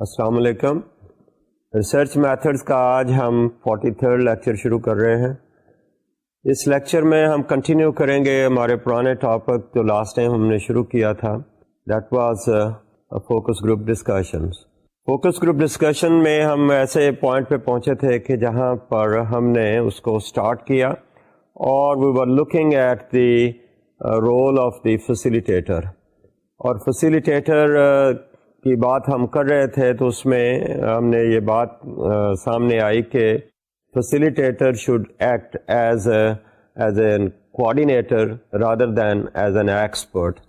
السلام علیکم. Research methods کا آج ہم 43rd لیکچر شروع کر رہے ہیں. اس لیکچر میں ہم کنٹینیو کریں گے ہمارے پرانے ٹاپک جو لاسٹ ٹائم ہم نے شروع کیا تھا. That was focus group discussions. Focus group discussion میں ہم ایسے پوائنٹ پہ پہنچے تھے کہ جہاں پر ہم نے اس کو اسٹارٹ کیا اور we are looking at the role of the facilitator. اور فیسیلیٹیٹر کی بات ہم کر رہے تھے تو اس میں ہم نے یہ بات سامنے آئی کہ facilitator should act as an coordinator rather than as an expert.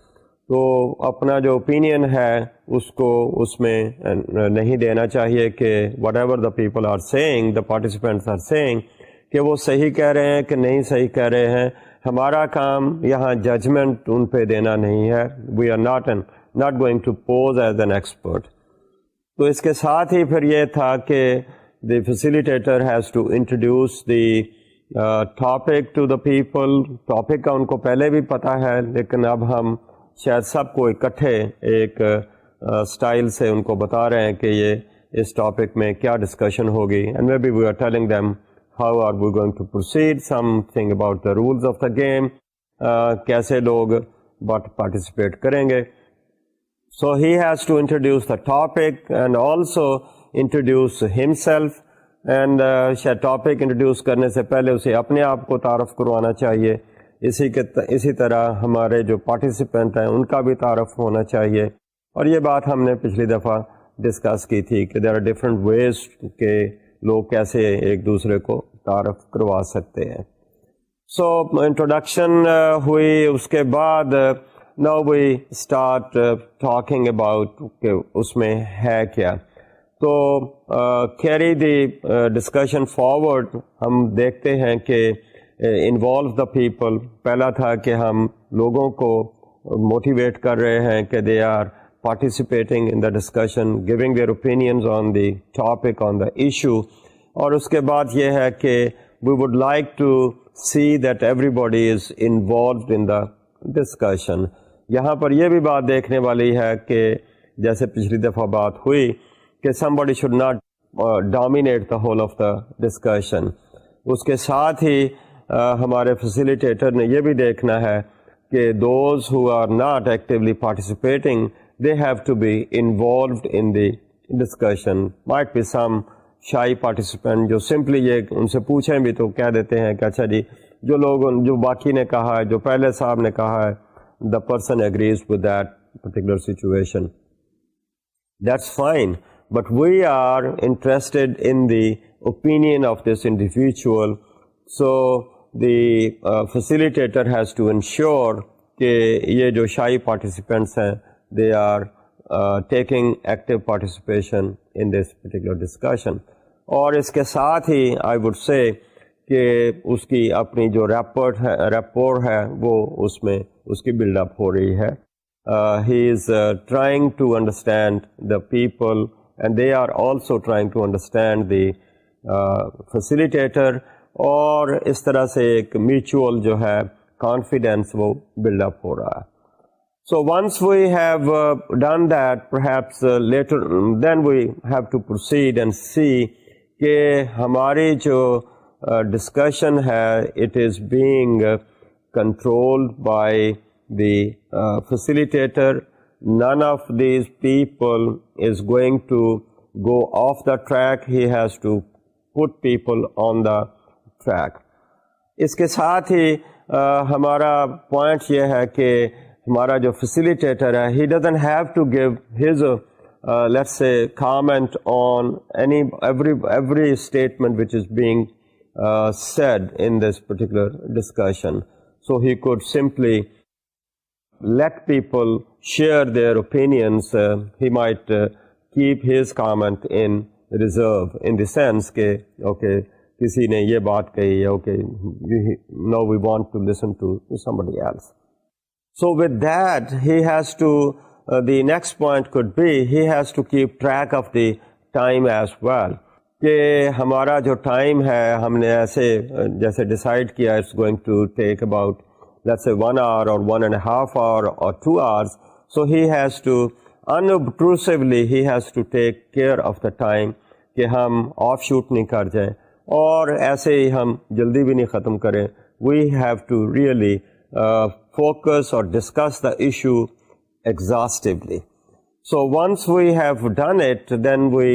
تو اپنا جو اوپینین ہے اس کو اس میں نہیں دینا چاہیے کہ whatever the people are saying, the participants are saying, کہ وہ صحیح کہہ رہے ہیں کہ نہیں صحیح کہہ رہے ہیں. ہمارا کام یہاں ججمنٹ ان پہ دینا نہیں ہے. We are not going to pose as an expert. تو اس کے ساتھ ہی پھر یہ تھا کہ the facilitator has to introduce the topic to the people. Topic کا ان کو پہلے بھی پتہ ہے لیکن اب ہم شاید سب کو اکٹھے ایک اسٹائل سے ان کو بتا رہے ہیں کہ یہ اس ٹاپک میں کیا ڈسکشن ہوگی. and maybe we are telling them how are we going to proceed, something about the rules of the game, کیسے لوگ پارٹیسپیٹ کریں گے. So he has to introduce the topic and also introduce himself, and شاید topic introduce کرنے سے پہلے اسے اپنے آپ کو تعارف کروانا چاہیے. اسی طرح ہمارے جو پارٹیسپینٹ ہیں ان کا بھی تعارف ہونا چاہیے. اور یہ بات ہم نے پچھلی دفعہ ڈسکس کی تھی کہ there are different ways کہ لوگ کیسے ایک دوسرے کو تعارف کروا سکتے ہیں. So انٹروڈکشن ہوئی, اس کے بعد now we start talking about کہ اس میں ہے کیا. تو carry the discussion forward. ہم دیکھتے ہیں کہ involve the people. پہلا تھا کہ ہم لوگوں کو موٹیویٹ کر رہے ہیں کہ they are participating in the discussion, giving their opinions on the topic, on the issue. اور اس کے بعد یہ ہے کہ we would like to see that everybody is involved in the discussion. یہاں پر یہ بھی بات دیکھنے والی ہے کہ جیسے پچھلی دفعہ بات ہوئی کہ somebody should not dominate the whole of the discussion. اس کے ساتھ ہی ہمارے فیسیلیٹیٹر نے یہ بھی دیکھنا ہے کہ those who are not actively participating, they have to be involved in the discussion. Might be some shy participant جو simply یہ ان سے پوچھیں بھی تو کہہ دیتے ہیں کہ اچھا جی جو باقی نے کہا ہے, جو پہلے صاحب نے کہا ہے, the person agrees with that particular situation. That's fine, but we are interested in the opinion of this individual. So the facilitator has to ensure کہ یہ جو shy participants ہیں they are taking active participation in this particular discussion. اور اس کے ساتھ ہی I would say کہ اس کی اپنی جو ریپور ہے وہ اس میں اس کی بلڈ اپ ہو رہی ہے. He is trying to understand the people and they are also trying to understand the facilitator, اور اس طرح سے ایک میوچول جو ہے کانفیڈینس وہ بلڈ اپ ہو رہا ہے. So once we have done that perhaps later then we have to proceed and see کہ ہماری جو discussion ہے it is being controlled by the facilitator. None of these people is going to go off the track. He has to put people on the track. اس کے ساتھ ہی ہمارا point یہ ہے کہ ہمارا جو facilitator ہے he doesn't have to give his let's say comment on every statement which is being said in this particular discussion. So he could simply let people share their opinions. He might keep his comment in reserve in the sense کہ okay کسی نے یہ بات کہی ہے, okay now we want to listen to somebody else. So with that he has to the next point could be he has to keep track of the time as well. کہ ہمارا جو time ہے ہم نے ایسے جیسے decide کیا it's going to take about let's say 1 hour or 1.5 hours or 2 hours. So he has to unobtrusively he has to take care of the time کہ ہم آف شوٹ نہیں کر جائیں اور ایسے ہی ہم جلدی بھی نہیں ختم کریں. We have to really focus or discuss the issue exhaustively. So once we have done it, then we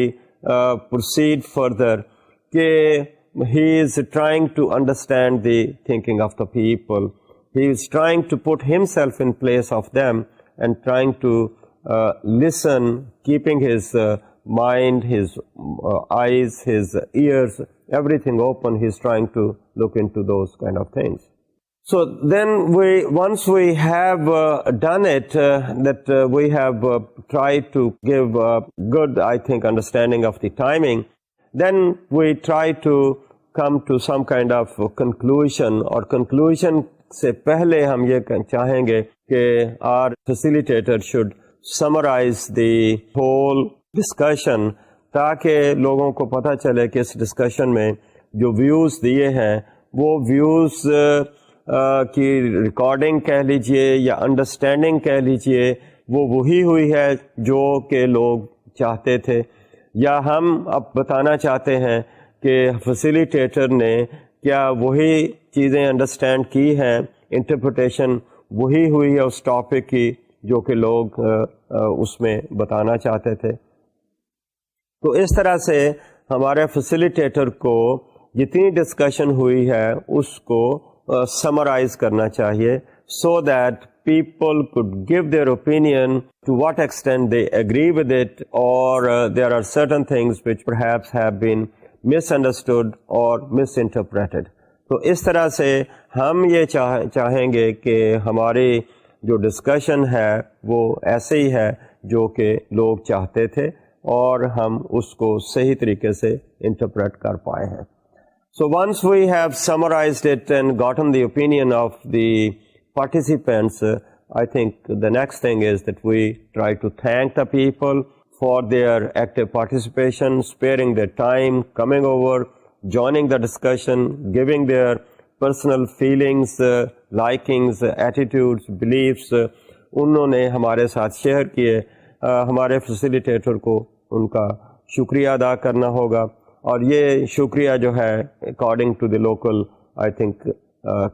proceed further. He is trying to understand the thinking of the people. He is trying to put himself in place of them and trying to listen, keeping his mind, his eyes, his ears, everything open. He's trying to look into those kind of things. So then once we have done it, that we have tried to give a good, I think, understanding of the timing, then we try to come to some kind of conclusion, اور conclusion سے پہلے ہم یہ چاہیں گے کہ our facilitator should summarize the whole discussion تاکہ لوگوں کو پتہ چلے کہ اس ڈسکشن میں جو ویوز دیے ہیں وہ ویوز کی ریکارڈنگ کہہ لیجئے یا انڈرسٹینڈنگ کہہ لیجئے وہ وہی ہوئی ہے جو کہ لوگ چاہتے تھے، یا ہم اب بتانا چاہتے ہیں کہ فیسیلیٹیٹر نے کیا وہی چیزیں انڈرسٹینڈ کی ہیں، انٹرپریٹیشن وہی ہوئی ہے اس ٹاپک کی جو کہ لوگ اس میں بتانا چاہتے تھے. تو اس طرح سے ہمارے فیسیلیٹیٹر کو جتنی ڈسکشن ہوئی ہے اس کو سمرائز کرنا چاہیے so that people could give their opinion to what extent they agree with it, or there are certain things which perhaps have been misunderstood or misinterpreted. تو اس طرح سے ہم یہ چاہیں گے کہ ہماری جو ڈسکشن ہے وہ ایسے ہی ہے جو کہ لوگ چاہتے تھے اور ہم اس کو صحیح طریقے سے انٹرپریٹ کر پائے ہیں. So once we have summarized it and gotten the opinion of the participants, I think the next thing is that we try to thank the people for their active participation, sparing their time, coming over, joining the discussion, giving their personal feelings, likings, attitudes, beliefs. انہوں نے ہمارے ساتھ share کیے. ہمارے facilitator کو ان کا شکریہ ادا کرنا ہوگا، اور یہ شکریہ جو ہے according to the local I think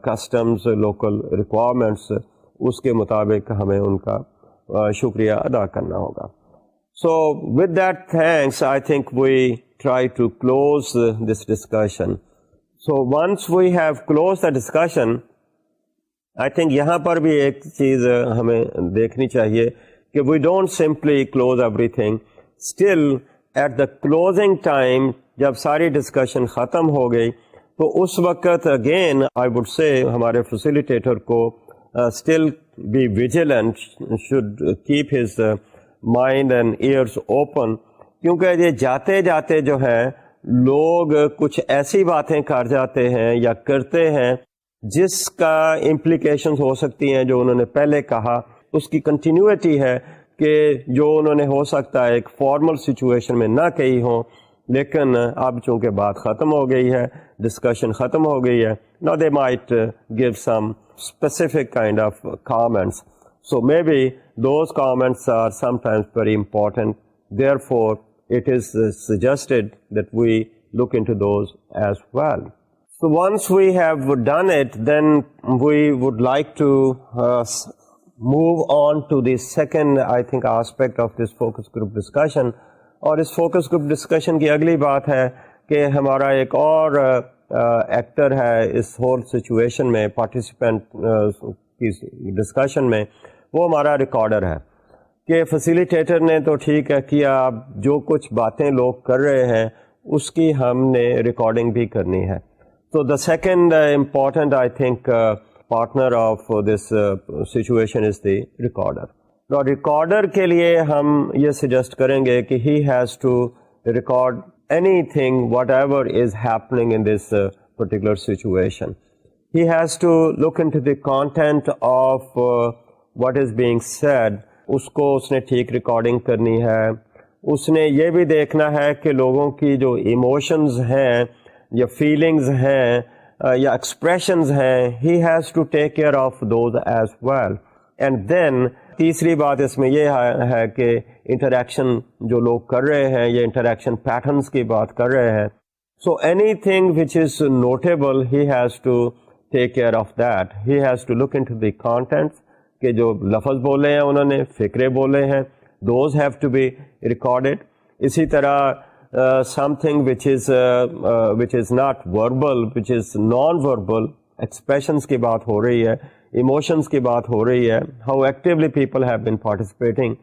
customs, local requirements, اس کے مطابق ہمیں ان کا شکریہ ادا کرنا ہوگا. So with that thanks I think we try to close this discussion. So once we have close the discussion, I think یہاں پر بھی ایک چیز ہمیں دیکھنی چاہیے کہ we don't simply close everything. Still at the closing time جب ساری ڈسکشن ختم ہو گئی تو اس وقت اگین آئی وڈ سے ہمارے فیسیلیٹیٹر کو still be vigilant, should keep his mind and ears open, کیونکہ یہ جاتے جاتے جو ہے لوگ کچھ ایسی باتیں کر جاتے ہیں یا کرتے ہیں جس کا امپلیکیشنز ہو سکتی ہیں جو انہوں نے پہلے کہا، اس کی کنٹینیوٹی ہے کہ جو انہوں نے ہو سکتا ہے ایک فارمل سچویشن میں نہ کہی ہوں، لیکن اب چونکہ بات ختم ہو گئی ہے، ڈسکشن ختم ہو گئی ہے، now they might give some specific kind of comments. So maybe those comments are sometimes very important. Therefore, it is suggested that we look into those as well. So once we have done it, then we would like to move on to the second, I think, aspect of this focus group discussion. اور اس focus group discussion کی اگلی بات ہے کہ ہمارا ایک اور actor ہے اس ہول سچویشن میں، پارٹیسپینٹ کی ڈسکشن میں، وہ ہمارا ریکارڈر ہے. کہ فیسیلیٹیٹر نے تو ٹھیک ہے کیا، اب جو کچھ باتیں لوگ کر رہے ہیں اس کی ہم نے ریکارڈنگ بھی کرنی ہے. تو the second important I think partner of this situation is the recorder. Recorder کے لیے ہم یہ سجیسٹ کریں گے کہ ہی has to record any thing what ever is happening in this particular situation. He has to look in to the content of what is being said. اس کو اس نے ٹھیک ریکارڈنگ کرنی ہے. اس نے یہ بھی دیکھنا ہے کہ لوگوں کی جو ایموشنز ہیں یا فیلنگز ہیں یا ایکسپریشنز ہیں، he has to take care of those as well. And then تیسری بات اس میں یہ ہے کہ انٹریکشن جو لوگ کر رہے ہیں یہ انٹریکشن پیٹرنس کی بات کر رہے ہیں. So anything which is notable he has to take care of that. He has to look into the contents کہ جو لفظ بولے ہیں انہوں نے, فکرے بولے ہیں, those have to be recorded. اسی طرح something which is not verbal, which is non verbal expressions کی بات ہو رہی ہے, ایموشنس کی بات ہو رہی ہے, how actually people have been participating,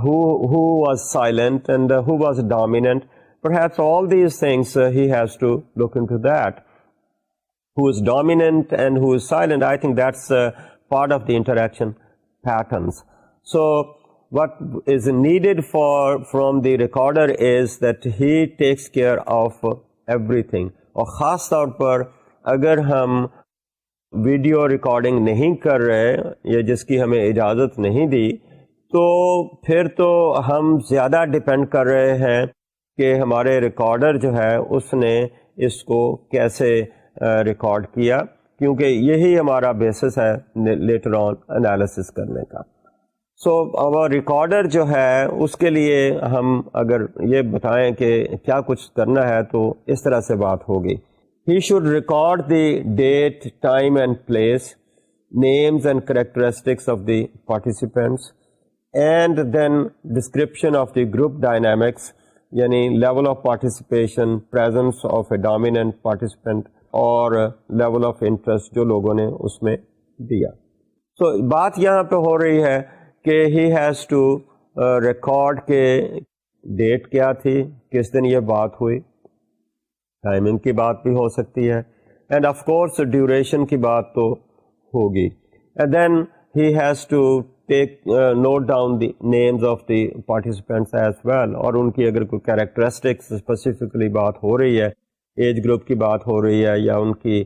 who was silent and who was dominant. Perhaps all these things he has to look into that. Who is dominant and who is silent, I think that's part of the interaction patterns. So what is needed from the recorder is that he takes care of everything. اور خاص طور پر اگر ہم video recording نہیں کر رہے یا جس کی ہمیں اجازت نہیں دی, تو پھر تو ہم زیادہ ڈپینڈ کر رہے ہیں کہ ہمارے ریکارڈر جو ہے اس نے اس کو کیسے ریکارڈ کیا, کیونکہ یہی ہمارا بیسس ہے لیٹر آن انالیسس کرنے کا. سو اور ریکارڈر جو ہے اس کے لیے ہم اگر یہ بتائیں کہ کیا کچھ کرنا ہے تو اس طرح سے بات ہوگی. He should record the date, time and place, names and characteristics of the participants, and then description of the group dynamics, یعنی level of participation, presence of a dominant participant اور level of interest جو لوگوں نے اس میں دیا. So بات یہاں پہ ہو رہی ہے کہ he has to record کہ ڈیٹ کیا تھی, کس دن یہ بات ہوئی, ٹائمنگ کی بات بھی ہو سکتی ہے, اینڈ آف کورس ڈیوریشن کی بات تو ہوگی. And then he has to take note down the names of the participants as well, اور ان کی اگر کوئی کیریکٹرسٹکس اسپیسیفکلی بات ہو رہی ہے, ایج گروپ کی بات ہو رہی ہے یا ان کی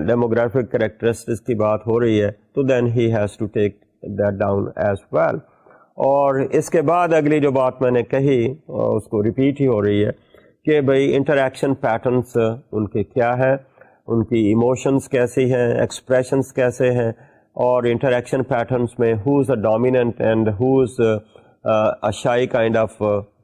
ڈیموگرافک کیریکٹرسٹکس کی بات ہو رہی ہے, تو then he has to take that down as well. اور اس کے بعد اگلی جو بات میں نے کہی اس کو ریپیٹ ہی ہو رہی ہے کہ بھئی انٹریکشن پیٹرنس ان کے کیا ہیں, ان کی ایموشنس کیسی ہیں, ایکسپریشنس کیسے ہیں, اور انٹریکشن پیٹرنس میں who is a dominant and who is a shy kind of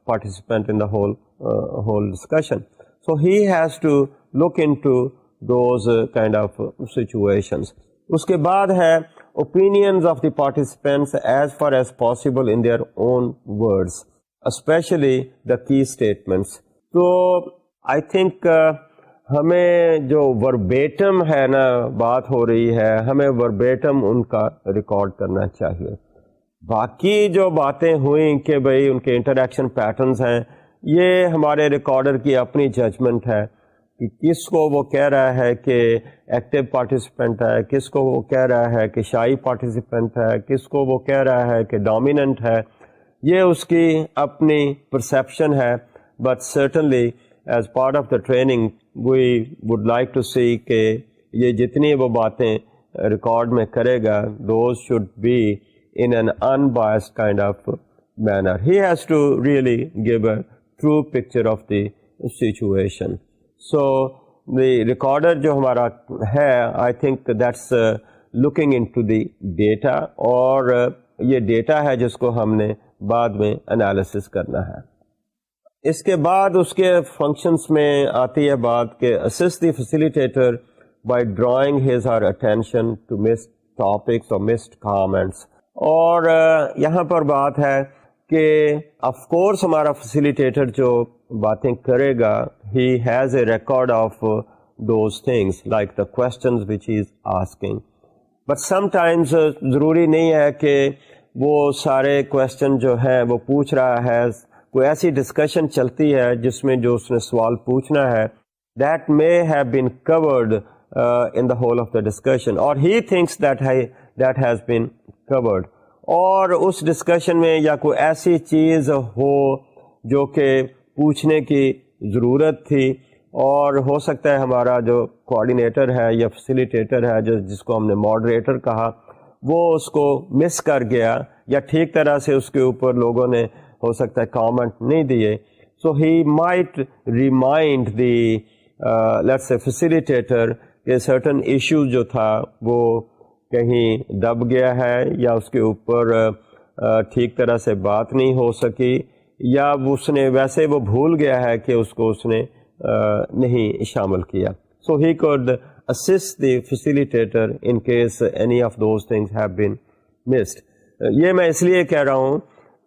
participant in the whole discussion. So he has to look into those kind of situations. اس کے بعد ہے opinions of the participants as far as possible in their own words, especially the key statements. تو I think ہمیں جو verbatim ہے نا بات ہو رہی ہے, ہمیں وربیٹم ان کا ریکارڈ کرنا چاہیے. باقی جو باتیں ہوئیں کہ بھئی ان کے انٹریکشن پیٹرنز ہیں, یہ ہمارے ریکارڈر کی اپنی ججمنٹ ہے کہ کس کو وہ کہہ رہا ہے کہ ایکٹیو پارٹیسپینٹ ہے, کس کو وہ کہہ رہا ہے کہ شائی پارٹیسپینٹ ہے, کس کو وہ کہہ رہا ہے کہ ڈومیننٹ ہے. یہ اس کی اپنی پرسیپشن ہے. But certainly as part of the training we would like to see کہ یہ جتنی وہ باتیں ریکارڈ میں کرے گا those should be in an unbiased kind of manner. He has to really give a true picture of the situation. So the recorder جو ہمارا ہے I think that's looking into the data, اور یہ data ہے جس کو ہم نے بعد میں انالیسس کرنا ہے. اس کے بعد اس کے فنکشنس میں آتی ہے بات کہ assist the facilitator by drawing his or her attention to missed topics or missed comments. اور یہاں پر بات ہے کہ of course ہمارا facilitator جو باتیں کرے گا he has a record of those things like the questions which he is asking. But sometimes ضروری نہیں ہے کہ وہ سارے question جو ہیں وہ پوچھ رہا ہے, کوئی ایسی ڈسکشن چلتی ہے جس میں جو اس نے سوال پوچھنا ہے that may have been covered in the whole of the discussion, اور he thinks that has been covered, اور اس ڈسکشن میں یا کوئی ایسی چیز ہو جو کہ پوچھنے کی ضرورت تھی, اور ہو سکتا ہے ہمارا جو کوآرڈینیٹر ہے یا فیسیلیٹیٹر ہے جس کو ہم نے ماڈریٹر کہا وہ اس کو مس کر گیا یا ٹھیک طرح سے اس کے اوپر لوگوں نے ہو سکتا ہے کامنٹ نہیں دیے. So he might remind the lets a facilitator کہ سرٹن ایشو جو تھا وہ کہیں دب گیا ہے یا اس کے اوپر ٹھیک طرح سے بات نہیں ہو سکی یا اس نے ویسے وہ بھول گیا ہے کہ اس کو اس نے نہیں شامل کیا. So he could assist the facilitator in case any of those things have been missed. یہ میں اس لیے کہہ رہا ہوں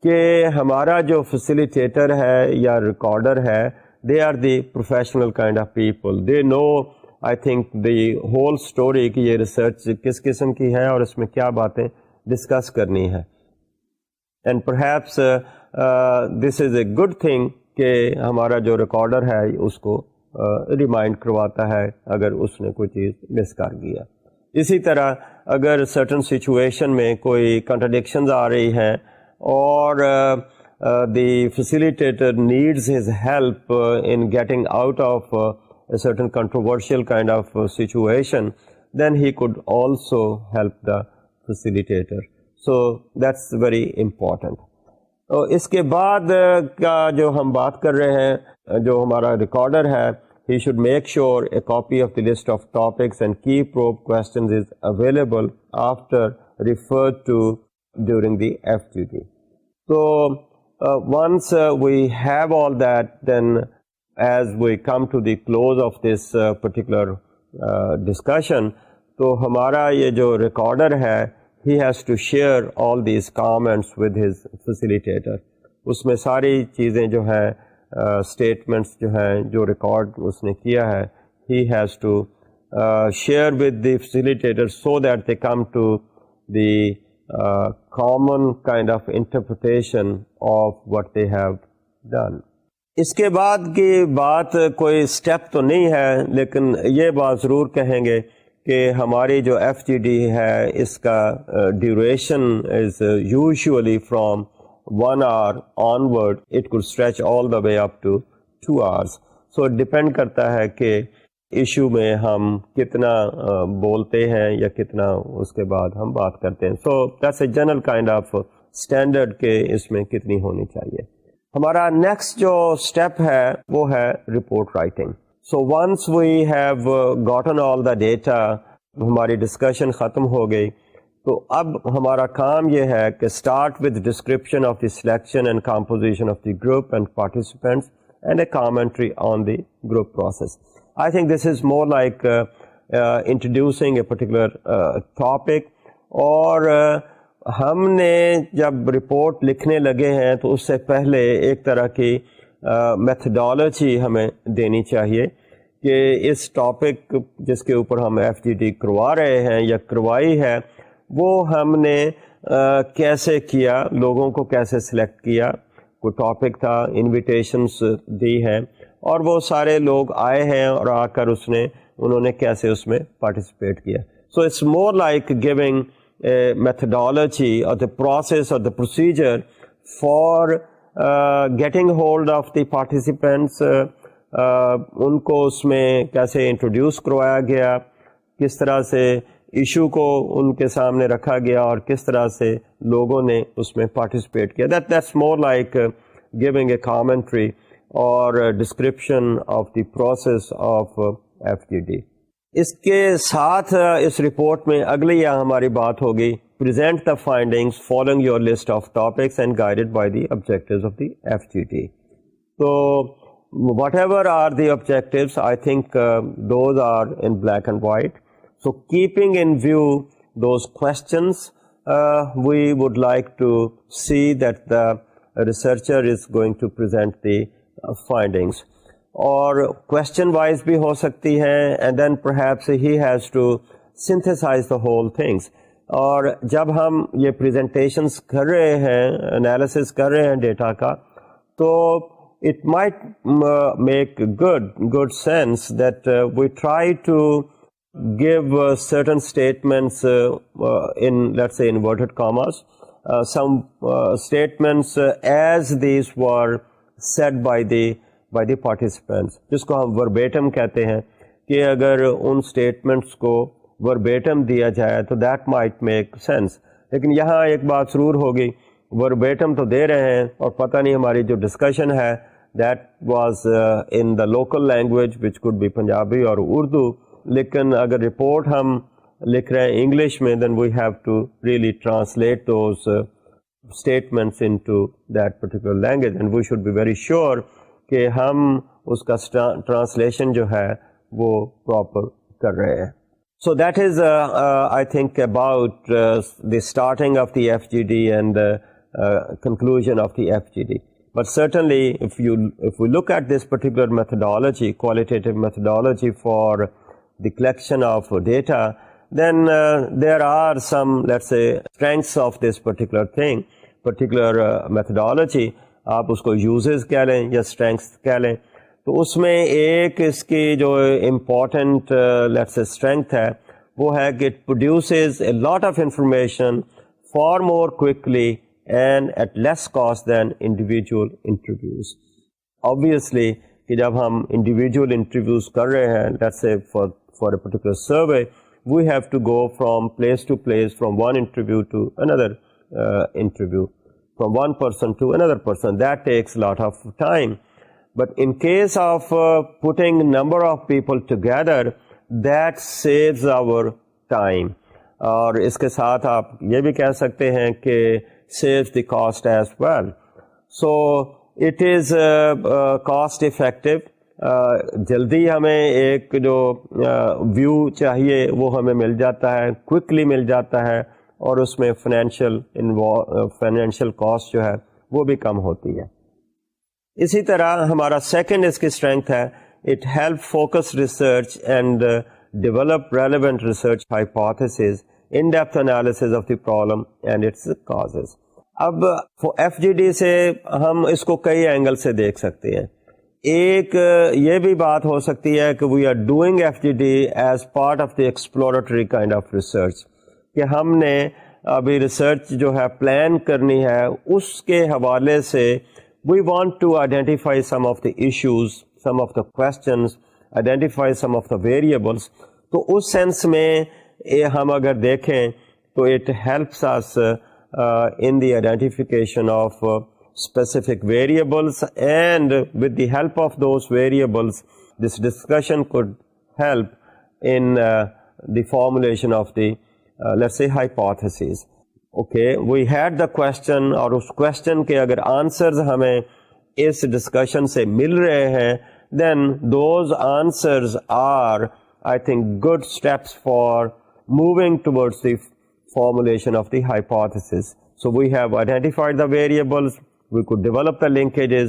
کہ ہمارا جو فیسیلیٹیٹر ہے یا ریکارڈر ہے they are the professional kind of people. They know I think the whole story کہ یہ ریسرچ کس قسم کی ہے اور اس میں کیا باتیں ڈسکس کرنی ہے. And perhaps this is a good thing کہ ہمارا جو ریکارڈر ہے اس کو ریمائنڈ کرواتا ہے اگر اس نے کوئی چیز مس کر گیا. اسی طرح اگر سرٹن سچویشن میں کوئی کنٹرڈکشنز آ رہی ہیں اور the facilitator needs his help in getting out of a certain controversial kind of situation, then he could also help the facilitator. So that's very important. تو اس کے بعد کا جو ہم بات کر رہے ہیں جو ہمارا ریکارڈر ہے he should make sure a copy of the list of topics and key probe questions is available after referred to during the FGD. So once we have all that, then as we come to the close of this particular discussion, تو ہمارا یہ جو recorder ہے he has to share all these comments with his facilitator. اس میں ساری چیزیں جو ہیں اسٹیٹمنٹس جو ہیں جو ریکارڈ اس نے کیا ہے he has to share with the facilitator so that they come to the common kind of interpretation of what they have done. اس کے بعد کی بات کوئی اسٹیپ تو نہیں ہے لیکن یہ بات ضرور کہیں گے کہ ہماری جو ایف جی ڈی ہے اس کا duration is usually from 1 hour onward. It could stretch all the way up to 2 hours. So depend کرتا ہے کہ ایشو میں ہم کتنا بولتے ہیں یا کتنا اس کے بعد ہم بات کرتے ہیں. So that's a general kind of standard کہ اس میں کتنی ہونی چاہیے. ہمارا نیکسٹ جو اسٹیپ ہے وہ ہے report writing. So once we have gotten all the data, ہماری ڈسکشن ختم ہو گئی, تو اب ہمارا کام یہ ہے کہ start with description of the selection and composition of the group and participants and a commentary on the group process. I think this is more like introducing a particular topic. اور ہم نے جب رپورٹ لکھنے لگے ہیں تو اس سے پہلے ایک طرح کی میتھڈالوجی ہمیں دینی چاہیے کہ اس ٹاپک جس کے اوپر ہم ایف جی ڈی کروا رہے ہیں یا کروائی ہے وہ ہم نے کیسے کیا, لوگوں کو کیسے سلیکٹ کیا. کوئی ٹاپک تھا, انویٹیشنس دی ہیں اور وہ سارے لوگ آئے ہیں اور آ کر انہوں نے کیسے اس میں پارٹیسپیٹ کیا. So it's more like giving methodology or the process or the procedure for getting hold of the participants. ان کو اس میں کیسے انٹروڈیوس کروایا گیا, کس طرح سے ایشو کو ان کے سامنے رکھا گیا اور کس طرح سے لوگوں نے اس میں پارٹیسپیٹ کیا. that's more like giving a commentary or description of the process of FGD. اس کے ساتھ اس رپورٹ میں اگلی یہاں ہماری بات ہوگی present the findings following your list of topics and guided by the objectives of the FGD. So whatever are the objectives, I think those are in black and white. So keeping in view those questions, we would like to see that the researcher is going to present the findings. اور question wise بھی ہو سکتی ہیں and then perhaps he has to synthesise the whole things. اور جب ہم یہ presentations کر رہے ہیں, انالیسس کر رہے ہیں ڈیٹا کا, تو it might make good sense that we try to give certain statements in let's say inverted commas, some statements as these were said by the participants, جس کو ہم وربیٹم کہتے ہیں کہ اگر ان اسٹیٹمنٹس کو وربیٹم دیا جائے تو دیٹ مائٹ میک سینس. لیکن یہاں ایک بات ضرور ہوگی, وربیٹم تو دے رہے ہیں اور پتہ نہیں ہماری جو ڈسکشن ہے that was in the local language which could be Punjabi اور اردو, لیکن اگر رپورٹ ہم لکھ رہے ہیں انگلش میں, then we have to really translate those statements into that particular language, and we should be very sure کہ ہم اس کا ٹرانسلیشن جو ہے وہ پراپر کر رہے ہیں. So that is I think about the starting of the FGD and the conclusion of the FGD. But certainly if we look at this particular methodology, qualitative methodology for the collection of data, then there are some, let's say, strengths of this particular thing, particular methodology. آپ اس کو uses کہہ لیں یا strengths کہہ لیں. تو اس میں ایک اس کی جو امپورٹنٹ لیٹس سے اسٹرینگتھ ہے وہ ہے کہ it produces a lot of information far more quickly and at less cost than individual interviews. Obviously کہ جب ہم انڈیویجول انٹرویوز کر رہے ہیں let's say for a particular survey, we have to go from place to place, from one interview to another interview, from one person to another person. That takes a lot of time. But in case of putting number of people together, that saves our time. اور اس کے ساتھ آپ یہ بھی کہہ سکتے ہیں کہ saves the cost as well. So it is cost effective. جلدی ہمیں ایک جو ویو چاہیے وہ ہمیں مل جاتا ہے, کوئکلی مل جاتا ہے, اور اس میں فائنینشیل کاسٹ جو ہے وہ بھی کم ہوتی ہے. اسی طرح ہمارا سیکنڈ اس کی اسٹرینگتھ ہے, it help focus research and develop relevant research hypotheses, in depth analysis of the problem and its causes. اب ایف جی ڈی سے ہم اس کو کئی اینگل سے دیکھ سکتے ہیں. ایک یہ بھی بات ہو سکتی ہے کہ we are doing F G D as part of the exploratory kind of research, کہ ہم نے ابھی ریسرچ جو ہے پلان کرنی ہے, اس کے حوالے سے we want to identify some of the issues, some of the questions, identify some of the variables. تو اس سینس میں ہم اگر دیکھیں تو it helps us in the identification of specific variables, and with the help of those variables this discussion could help in the formulation of the let's say hypotheses. Okay, we had the question, اور اس question کے اگر answers ہمیں اس discussion سے مل رہے ہیں, then those answers are I think good steps for moving towards the formulation of the hypothesis. So we have identified the variables, we could develop the linkages.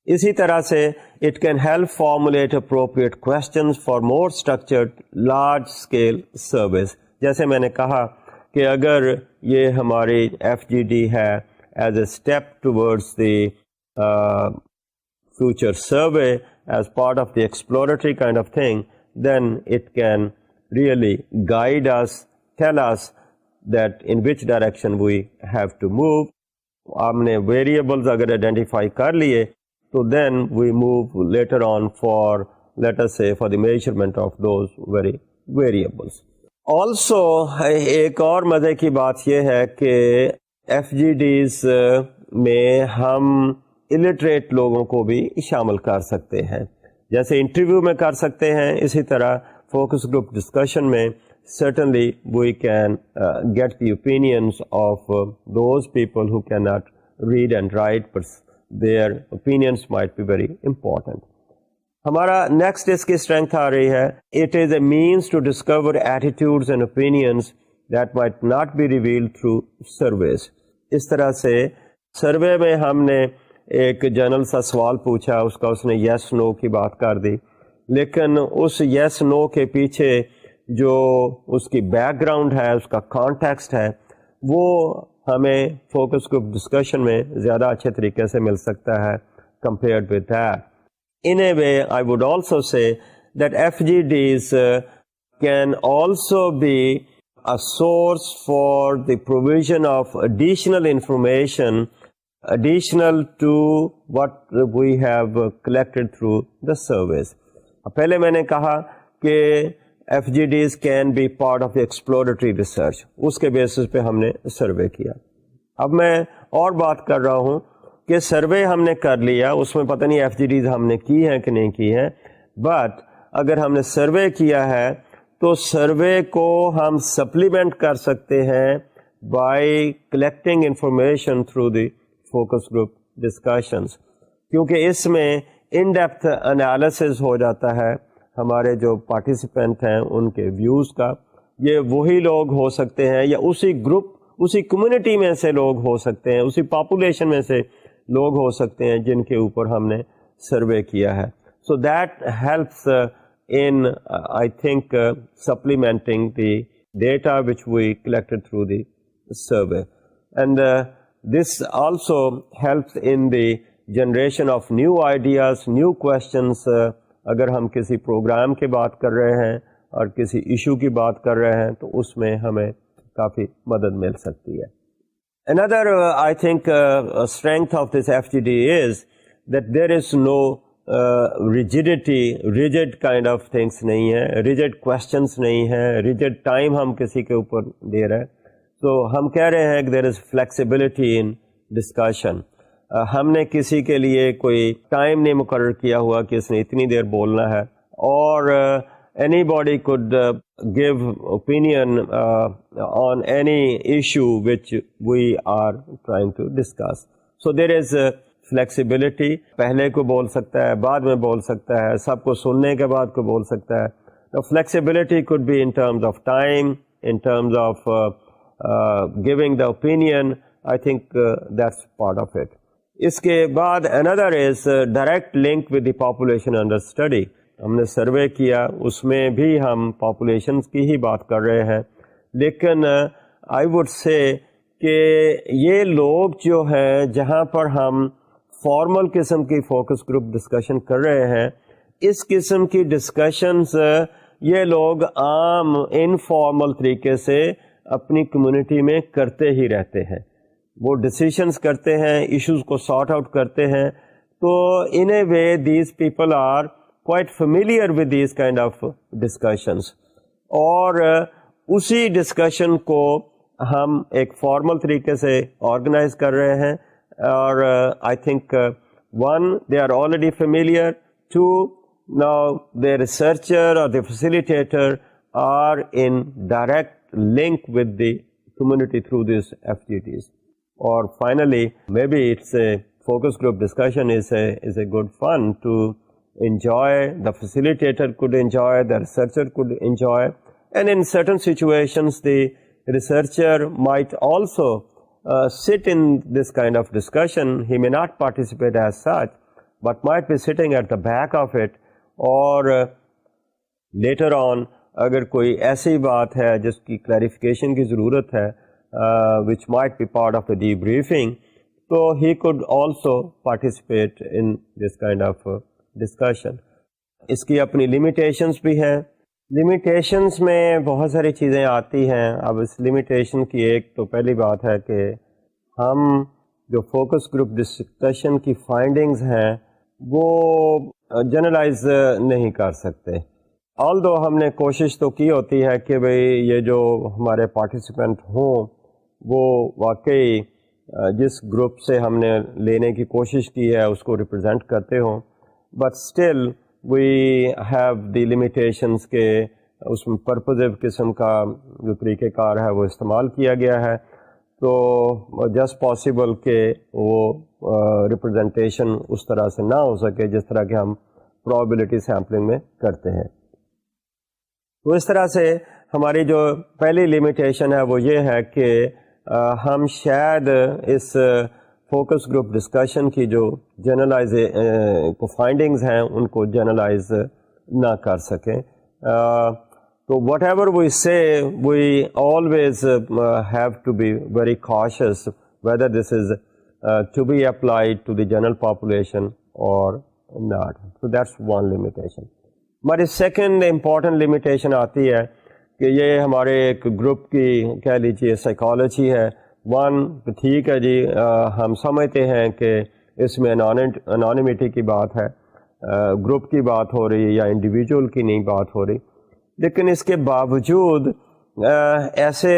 اسی طرح سے it can help formulate appropriate questions for more structured large scale surveys. جیسے میں نے کہا کہ اگر یہ ہماری ایف جی ڈی ہے as a step towards the future survey, as part of the exploratory kind of thing, then it can really guide us, tell us that in which direction we have to move. ہم نے variables اگر identify کر لیے تو then we move later on for let us say for the measurement of those very variables. Also ایک اور مزے کی بات یہ ہے کہ ایف جی ڈیز میں ہم الٹریٹ لوگوں کو بھی شامل کر سکتے ہیں, جیسے انٹرویو میں کر سکتے ہیں, اسی طرح فوکس گروپ ڈسکشن میں certainly we can get the opinions of those people who cannot read and write, but their opinions might be very important. ہمارا نیکسٹ اس کی اسٹرینتھ آ رہی ہے, it is a means to discover attitudes and opinions that might not be revealed through surveys. اس طرح سے survey میں ہم نے ایک جنرل سا سوال پوچھا, اس نے یس نو کی بات کر دی, لیکن اس یس نو کے پیچھے جو اس کی بیک گراؤنڈ ہے, اس کا کانٹیکسٹ ہے, وہ ہمیں فوکس گروپ ڈسکشن میں زیادہ اچھے طریقے سے مل سکتا ہے compared with that. In a way, I would also say that FGDs can also be a source for the provision of additional information additional to what we have collected through the surveys. پہلے میں نے کہا کہ F G Ds can be part of exploratory research, اس کے basis پہ ہم نے سروے کیا. اب میں اور بات کر رہا ہوں کہ سروے ہم نے کر لیا, اس میں پتہ نہیں ایف جی ڈیز ہم نے کی ہیں کہ نہیں کی ہیں, بٹ اگر ہم نے سروے کیا ہے تو سروے کو ہم سپلیمنٹ کر سکتے ہیں by collecting information through the focus group discussions, کیونکہ اس میں ان ڈیپتھ انالیسز ہو جاتا ہے ہمارے جو پارٹیسپینٹ ہیں ان کے ویوز کا. یہ وہی لوگ ہو سکتے ہیں یا اسی گروپ، اسی کمیونٹی میں سے لوگ ہو سکتے ہیں، اسی پاپولیشن میں سے لوگ ہو سکتے ہیں جن کے اوپر ہم نے سروے کیا ہے. So that helps in I think supplementing the data which we collected through the survey, and this also helps in the generation of new ideas, new questions. اگر ہم کسی پروگرام کی بات کر رہے ہیں اور کسی ایشو کی بات کر رہے ہیں تو اس میں ہمیں کافی مدد مل سکتی ہے. Another I think strength of this FGD is that there is no rigid kind of things نہیں ہے، rigid questions نہیں ہے، rigid time ہم کسی کے اوپر دے رہے ہیں. تو ہم کہہ رہے ہیں کہ there is flexibility in discussion. ہم نے کسی کے لیے کوئی ٹائم نہیں مقرر کیا ہوا کہ اس نے اتنی دیر بولنا ہے، اور anybody could give opinion on any issue which we are trying to discuss. So there is flexibility, پہلے کو بول سکتا ہے، بعد میں بول سکتا ہے، سب کو سننے کے بعد کو بول سکتا ہے. Flexibility could be in terms of time, in terms of giving the opinion. I think that's part of it. اس کے بعد another is direct link with the population under study. ہم نے سروے کیا، اس میں بھی ہم پاپولیشنز کی ہی بات کر رہے ہیں، لیکن I would say کہ یہ لوگ جو ہیں جہاں پر ہم فارمل قسم کی فوکس گروپ ڈسکشن کر رہے ہیں، اس قسم کی ڈسکشنز یہ لوگ عام انفارمل طریقے سے اپنی کمیونٹی میں کرتے ہی رہتے ہیں. وہ ڈسیشنز کرتے ہیں، ایشوز کو سارٹ آؤٹ کرتے ہیں. تو in a way these people are quite familiar with these kind of discussions, اور اسی ڈسکشن کو ہم ایک فارمل طریقے سے آرگنائز کر رہے ہیں. اور I think one, they are already familiar. Two, now the researcher or the facilitator are in direct link with the community through these FGDs. Or finally, maybe it's a focus group discussion is a good fun to enjoy. The facilitator could enjoy, the researcher could enjoy, and in certain situations the researcher might also sit in this kind of discussion. He may not participate as such, but might be sitting at the back of it, or later on اگر کوئی ایسی بات ہے جس کی clarification کی ضرورت ہے which might be part of the debriefing, so he could also participate in this kind of discussion. اس کی اپنی لمیٹیشنز بھی ہیں. لمیٹیشنز میں بہت ساری چیزیں آتی ہیں. اب اس لمیٹیشن کی ایک تو پہلی بات ہے کہ ہم جو فوکس گروپ ڈسکشن کی فائنڈنگز ہیں وہ جنرلائز نہیں کر سکتے. آلدو ہم نے کوشش تو کی ہوتی ہے کہ بھئی یہ جو ہمارے پارٹیسپینٹ ہوں وہ واقعی جس گروپ سے ہم نے لینے کی کوشش کی ہے اس کو ریپرزینٹ کرتے ہوں، but still we have the limitations کے اس میں پرپزو قسم کا جو طریقہ کار ہے وہ استعمال کیا گیا ہے. تو جسٹ پاسبل کہ وہ ریپرزنٹیشن اس طرح سے نہ ہو سکے جس طرح کہ ہم پرابیبلٹی سیمپلنگ میں کرتے ہیں. تو اس طرح سے ہماری جو پہلی لمیٹیشن ہے وہ یہ ہے کہ ہم شاید اس فوکس گروپ ڈسکشن کی جو جنرلائز فائنڈنگز ہیں ان کو جنرلائز نہ کر سکیں. تو whatever we say we always have to be very cautious whether this is to be applied to the general population اور not. So that's one limitation. ہماری سیکنڈ امپورٹنٹ لمیٹیشن آتی ہے کہ یہ ہمارے ایک گروپ کی کہہ لیجیے سائیکالوجی ہے. ون ٹھیک ہے جی، ہم سمجھتے ہیں کہ اس میں انانیمیٹی کی بات ہے، گروپ کی بات ہو رہی یا انڈیویجول کی نہیں بات ہو رہی، لیکن اس کے باوجود ایسے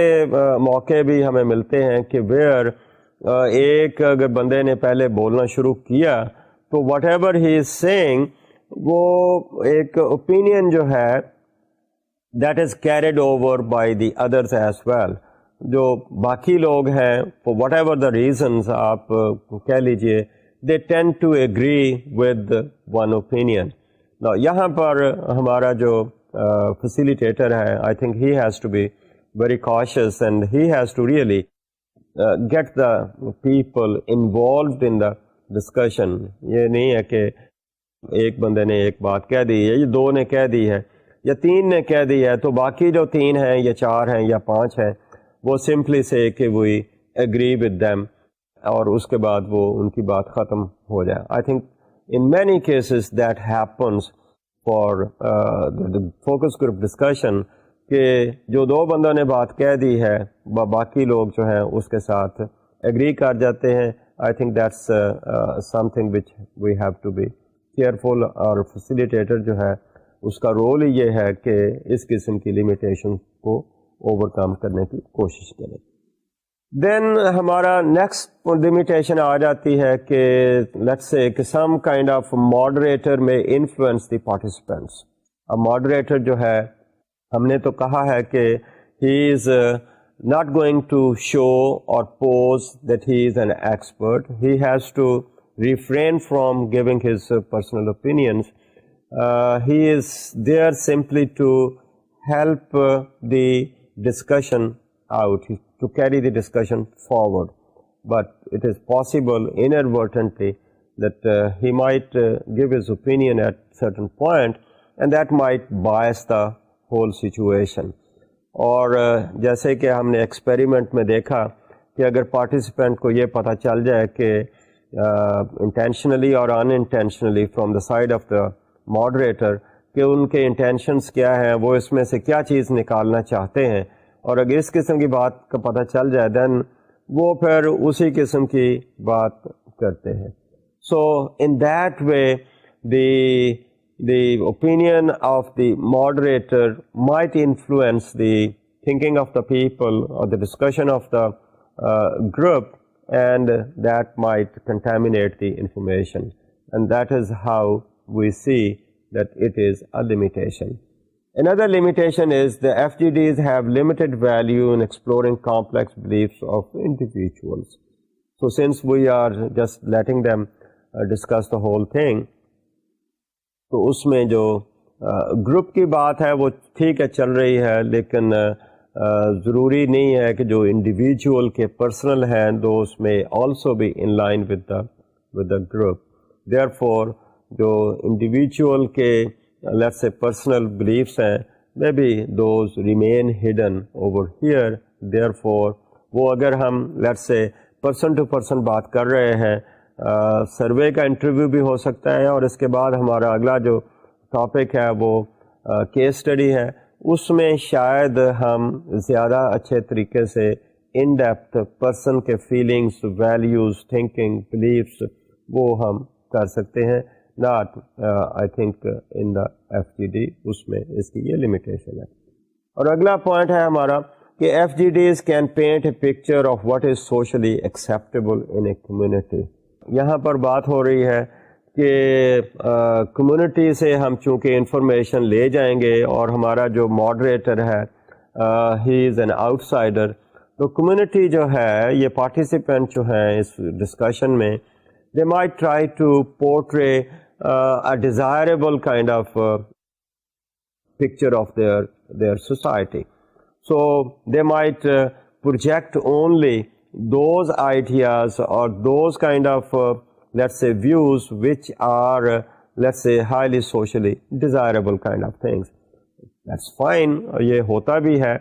موقع بھی ہمیں ملتے ہیں کہ ویئر ایک اگر بندے نے پہلے بولنا شروع کیا تو whatever he is saying وہ ایک اوپینین جو ہے that is carried over by the others as well. جو باقی لوگ ہیں for whatever the reasons آپ کہہ لیجئے they tend to agree with one opinion. Now یہاں پر ہمارا جو facilitator ہے I think he has to be very cautious and he has to really get the people involved in the discussion. یہ نہیں ہے کہ ایک بندے نے ایک بات کہہ دی ہے یا دو نے کہہ دی ہے یا تین نے کہہ دی ہے تو باقی جو تین ہیں یا چار ہیں یا پانچ ہیں وہ سمپلی سے کہ وی ایگری ود دیم اور اس کے بعد وہ ان کی بات ختم ہو جائے. I think in many cases that happens for focus group discussion کہ جو دو بندوں نے بات کہہ دی ہے باقی لوگ جو ہیں اس کے ساتھ ایگری کر جاتے ہیں. I think that's something which we have to be careful. اور فیسیلیٹیٹر جو ہے اس کا رول یہ ہے کہ اس قسم کی لمیٹیشن کو اوور کم کرنے کی کوشش کریں. دین ہمارا نیکسٹ لمیٹیشن آ جاتی ہے کہ لیٹس سے کہ سم کائنڈ آف ماڈریٹر میں انفلوئنس دی پارٹیسپینٹس. اب ماڈریٹر جو ہے ہم نے تو کہا ہے کہ ہی از not going to show or pose that he is an expert. He has to refrain from giving his personal opinions. He is there simply to help the discussion out, to carry the discussion forward. But it is possible inadvertently that he might give his opinion at certain point and that might bias the whole situation. اور جیسے کہ ہم نے experiment میں دیکھا کہ اگر participant کو یہ پتہ چل جائے کہ انٹینشنلی اور unintentionally from the side of the moderator کہ ان کے انٹینشنس کیا ہیں, وہ اس میں سے کیا چیز نکالنا چاہتے ہیں, اور اگر اس قسم کی بات کا پتہ چل جائے دین وہ پھر اسی قسم کی بات کرتے ہیں. So in that way the opinion of the moderator might influence the thinking of the people or the discussion of the group, and that might contaminate the information. And that is how we see that it is a limitation. Another limitation is the FGDs have limited value in exploring complex beliefs of individuals. So since we are just letting them discuss the whole thing, تو اس میں جو group کی بات ہے وہ ٹھیک ہے چل رہی ہے, لیکن ضروری نہیں ہے کہ جو انڈیویجول کے پرسنل ہیں دوز میں آلسو بھی in line with the group. Therefore جو انڈیویجول کے لیٹس سے پرسنل بلیفس ہیں may be those remain hidden over here. Therefore وہ اگر ہم let's say person to person بات کر رہے ہیں, سروے کا انٹرویو بھی ہو سکتا ہے, اور اس کے بعد ہمارا اگلا جو ٹاپک ہے وہ کیس اسٹڈی ہے, اس میں شاید ہم زیادہ اچھے طریقے سے ان ڈیپتھ پرسن کے فیلنگس, ویلیوز, تھنکنگ, بلیفس وہ ہم کر سکتے ہیں. Not I think in the FGD اس میں اس کی یہ لمیٹیشن ہے. اور اگلا پوائنٹ ہے ہمارا کہ FGDs can paint a picture of what is socially acceptable in a community. یہاں پر بات ہو رہی ہے کہ کمیونٹی سے ہم چونکہ انفارمیشن لے جائیں گے اور ہمارا جو ماڈریٹر ہے he is an outsider, تو کمیونٹی جو ہے یہ پارٹیسپینٹ جو ہیں اس ڈسکشن میں they might try to portray a desirable kind of picture of their society. So they might project only those ideas or those kind of let's say views which are let's say highly socially desirable kind of things. That's fine. یہ ہوتا بھی ہے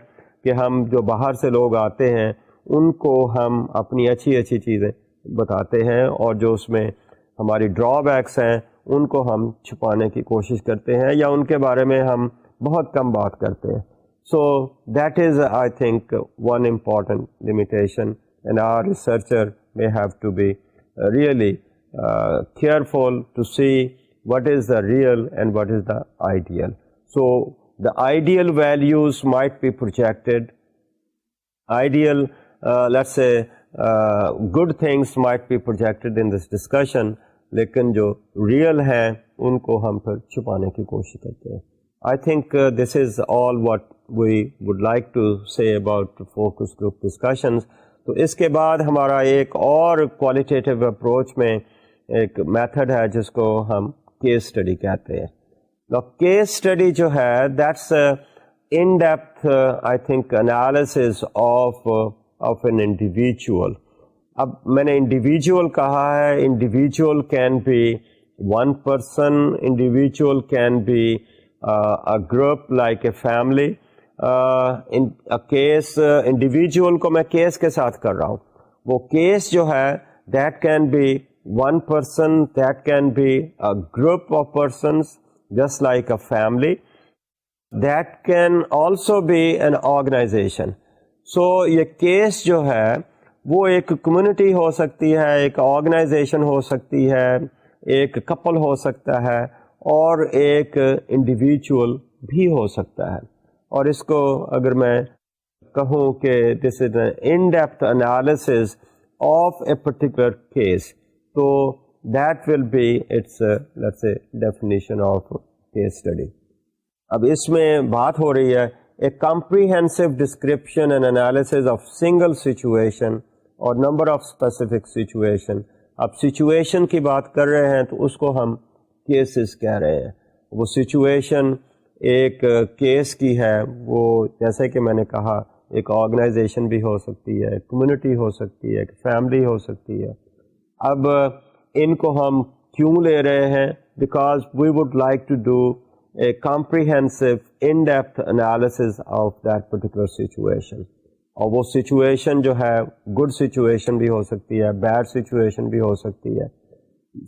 کہ ہم جو باہر سے لوگ آتے ہیں ان کو ہم اپنی اچھی اچھی چیزیں بتاتے ہیں, اور جو اس میں ہماری ڈرا بیکس ہیں ان کو ہم چھپانے کی کوشش کرتے ہیں یا ان کے بارے میں ہم بہت کم بات کرتے ہیں. So that is I think one important limitation, and our researcher may have to be really careful to see what is the real and what is the ideal. So the ideal values might be projected, ideal let's say good things might be projected in this discussion, لیکن جو real ہیں ان کو ہم پھر چھپانے کی کوشش کرتے ہیں. I think this is all what we would like to say about focus group discussions. تو اس کے بعد ہمارا ایک اور qualitative approach میں ایک میتھڈ ہے جس کو ہم کیس اسٹڈی کہتے ہیں. کیس اسٹڈی جو ہے that's in depth I think analysis of an individual. اب میں نے انڈیویجول کہا ہے, individual can be one person, individual can be a group like a family. In a case individual کو میں کیس کے ساتھ کر رہا ہوں. وہ کیس جو ہے that can be one person, that can be a group of persons just like a family, that can also be an organization. So یہ کیس جو ہے وہ ایک کمیونٹی ہو سکتی ہے, ایک آرگنائزیشن ہو سکتی ہے, ایک کپل ہو سکتا ہے, اور ایک انڈیویجول بھی ہو سکتا ہے. اور اس کو اگر میں کہوں کہ this is an in depth analysis of a particular case, تو that will be its let's say definition of case study. اب اس میں بات ہو رہی ہے a comprehensive description and analysis of single situation اور نمبر آف اسپیسیفک سچویشن. اب سچویشن کی بات کر رہے ہیں تو اس کو ہم کیسز کہہ رہے ہیں. وہ سچویشن ایک کیس کی ہے, وہ جیسے کہ میں نے کہا ایک آرگنائزیشن بھی ہو سکتی ہے, کمیونٹی ہو سکتی ہے, ایک فیملی ہو سکتی ہے. اب ان کو ہم کیوں لے رہے ہیں؟ Because we would like to do a comprehensive in depth analysis of that particular situation. اور وہ سچویشن جو ہے گڈ سچویشن بھی ہو سکتی ہے, بیڈ سچویشن بھی ہو سکتی ہے.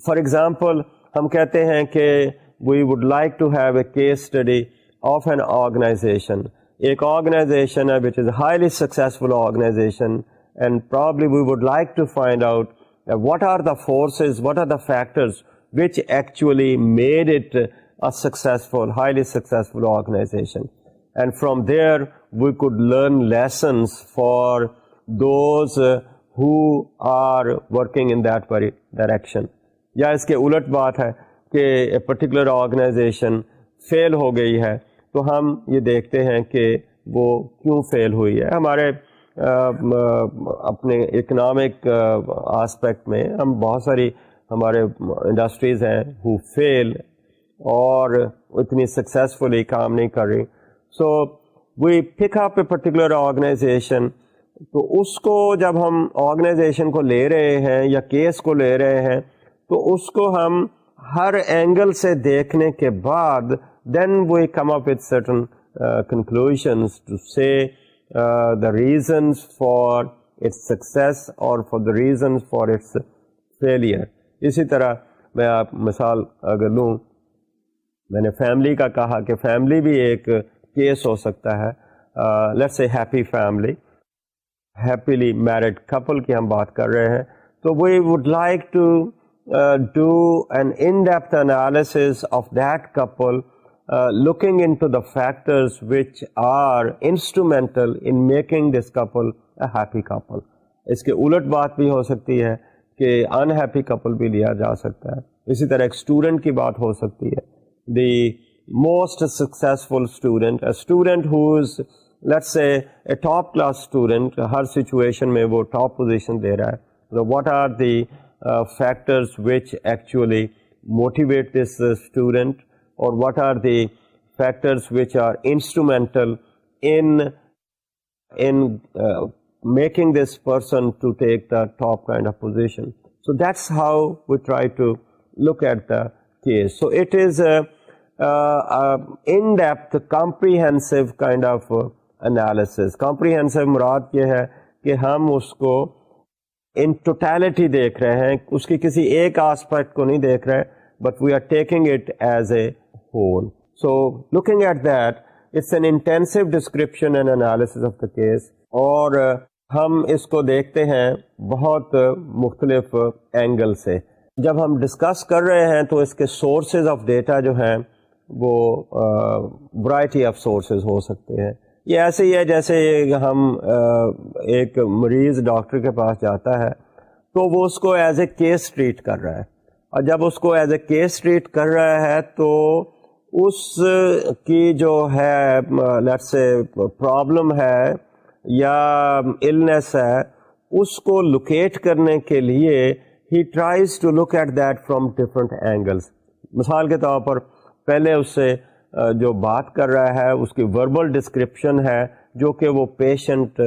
فار ایگزامپل ہم کہتے ہیں کہ we would like to have a case study of an organization. ایک آرگنائزیشن ہے which is highly successful organization, and probably we would like to find out what are the forces, what are the factors which actually made it a successful, highly successful organization. And from there we could learn lessons for those who are working in that very direction. یا اس کے الٹ بات ہے کہ a particular organization fail ہو گئی ہے, تو ہم یہ دیکھتے ہیں کہ وہ کیوں فیل ہوئی ہے. ہمارے اپنے اکنامک آسپیکٹ میں ہم بہت ساری ہمارے انڈسٹریز ہیں who fail اور اتنی سکسیزفلی کام نہیں کر رہی. سو وی پک اپ اے پرٹیکولر آرگنائزیشن. تو اس کو جب ہم آرگنائزیشن کو لے رہے ہیں یا کیس کو لے رہے ہیں تو اس کو ہم ہر اینگل سے دیکھنے کے بعد then we come up with certain conclusions to say the reasons for its success or for the reasons for its failure. اسی طرح میں آپ مثال اگر لوں, میں نے فیملی کا کہا کہ فیملی بھی ایک کیس ہو سکتا ہے. Let's a happy family, happily married couple کی ہم بات کر رہے ہیں. تو we would like to do an in depth analysis of that couple, looking into the factors which are instrumental in making this couple a happy couple. اس کے الٹ بات بھی ہو سکتی ہے کہ unhappy couple بھی لیا جا سکتا ہے. اسی طرح ایک اسٹوڈنٹ کی بات ہو سکتی ہے. the most successful student, a student who is let's say a top class student, Hare situation میں وہ ٹاپ پوزیشن دے رہا ہے. So what are the factors which actually motivate this student, or what are the factors which are instrumental in making this person to take the top kind of position. So that's how we try to look at the case. So it is a in-depth, comprehensive kind of analysis. Comprehensive مراد یہ ہے کہ ہم اس کو in totality دیکھ رہے ہیں, اس کی کسی ایک آسپیکٹ کو نہیں دیکھ رہے, but we are taking it as a whole. So looking at that, it's an intensive description and analysis of the case. اور ہم اس کو دیکھتے ہیں بہت مختلف اینگل سے. جب ہم ڈسکس کر رہے ہیں تو اس کے سورسز آف ڈیٹا جو ہیں وہ ورائٹی آف سورسز ہو سکتے ہیں. یہ ایسے ہی ہے جیسے ہم ایک مریض ڈاکٹر کے پاس جاتا ہے تو وہ اس کو ایز اے کیس ٹریٹ کر رہا ہے, اور جب اس کو ایز اے کیس ٹریٹ کر رہا ہے تو اس کی جو ہے لیٹس سے پرابلم ہے یا النس ہے, اس کو لوکیٹ کرنے کے لیے he tries to look at that from different angles. مثال کے طور پر پہلے اس سے جو بات کر رہا ہے اس کی وربل ڈسکرپشن ہے جو کہ وہ پیشنٹ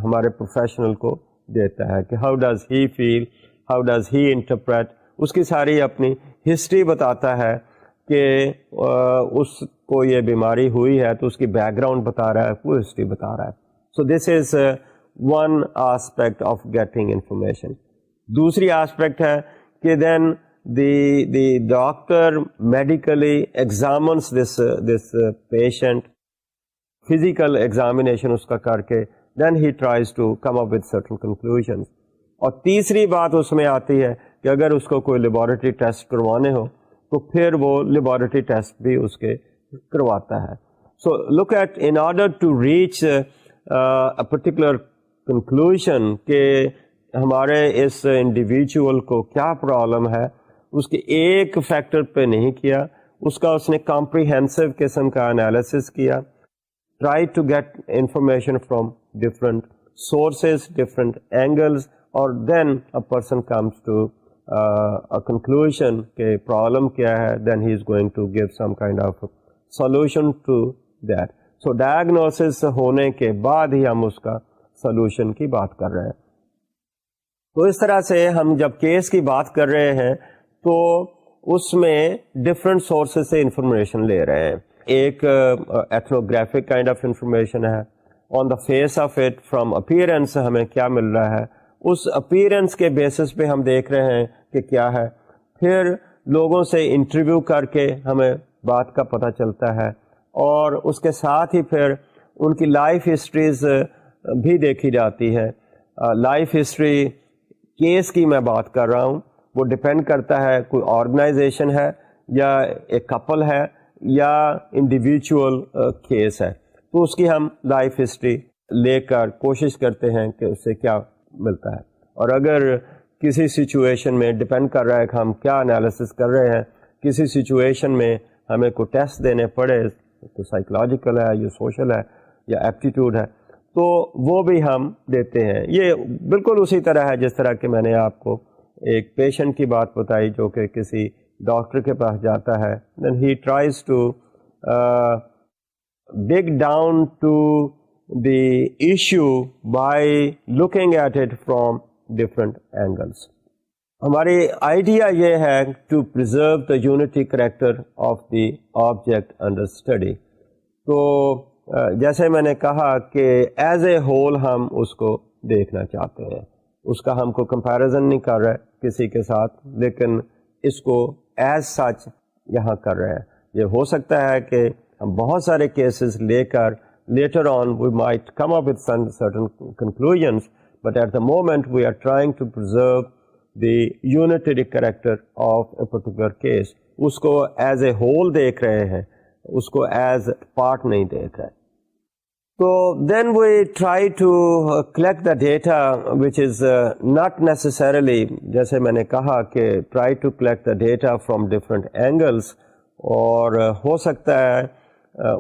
ہمارے پروفیشنل کو دیتا ہے کہ how does he feel, how does he interpret, اس کی ساری اپنی ہسٹری بتاتا ہے کہ اس کو یہ بیماری ہوئی ہے تو اس کی بیک گراؤنڈ بتا رہا ہے, وہ ہسٹری بتا رہا ہے. So this is one aspect of getting information. دوسری آسپیکٹ ہے کہ دین the doctor medically examines this patient, physical examination اس کا کر کے then he tries to come up with certain conclusions. اور تیسری بات اس میں آتی ہے کہ اگر اس کو کوئی لیبارٹری ٹیسٹ کروانے ہو تو پھر وہ لیبارٹری ٹیسٹ بھی اس کے کرواتا ہے. So look at, in order to reach a particular conclusion کہ ہمارے اس انڈیویجول کو کیا پرابلم ہے, اس کے ایک فیکٹر پہ نہیں کیا, اس نے کمپریہنسو قسم کا انالیسس کیا, try to get information from different sources, different angles, اور then a person comes to a conclusion کہ پرابلم کیا ہے, then he is going to give some kind of solution to that. So diagnosis ہونے کے بعد ہی ہم اس کا solution کی بات کر رہے ہیں. تو اس طرح سے ہم جب کیس کی بات کر رہے ہیں تو اس میں ڈفرینٹ سورسز سے انفارمیشن لے رہے ہیں. ایک ایتھنوگرافک کائنڈ آف انفارمیشن ہے, on the face of it, from appearance ہمیں کیا مل رہا ہے, اس اپیئرنس کے بیسس پہ ہم دیکھ رہے ہیں کہ کیا ہے. پھر لوگوں سے انٹرویو کر کے ہمیں بات کا پتہ چلتا ہے, اور اس کے ساتھ ہی پھر ان کی لائف ہسٹریز بھی دیکھی جاتی ہے. لائف ہسٹری کیس کی میں بات کر رہا ہوں, وہ ڈپینڈ کرتا ہے کوئی آرگنائزیشن ہے یا ایک کپل ہے یا انڈیویجول کیس ہے, تو اس کی ہم لائف ہسٹری لے کر کوشش کرتے ہیں کہ اس سے کیا ملتا ہے. اور اگر کسی سچویشن میں ڈپینڈ کر رہا ہے کہ ہم کیا انالیسس کر رہے ہیں, کسی سچویشن میں ہمیں کوئی ٹیسٹ دینے پڑے, تو سائیکولوجیکل ہے یا سوشل ہے یا ایپٹیٹیوڈ ہے, تو وہ بھی ہم دیتے ہیں. یہ بالکل اسی طرح ہے جس طرح کہ میں نے آپ کو ایک پیشنٹ کی بات بتائی جو کہ کسی ڈاکٹر کے پاس جاتا ہے, then he tries to dig down to the issue by looking at it from different angles. ہماری آئیڈیا یہ ہے to preserve the unity character of the object under study. تو جیسے میں نے کہا کہ ایز اے ہول ہم اس کو دیکھنا چاہتے ہیں, اس کا ہم کو کمپیریزن نہیں کر رہے کسی کے ساتھ, لیکن اس کو ایز سچ یہاں کر رہے ہیں. یہ ہو سکتا ہے کہ ہم بہت سارے کیسز لے کر later on we might come up with certain conclusions, but at the moment we are trying to preserve the unitary character of a particular case. اس کو ایز اے ہول دیکھ رہے ہیں, اس کو ایز پارٹ نہیں دیکھ رہے. So then we try to collect the data which is not necessarily, جیسے میں نے کہا کہ try to collect the data from different angles, اور ہو سکتا ہے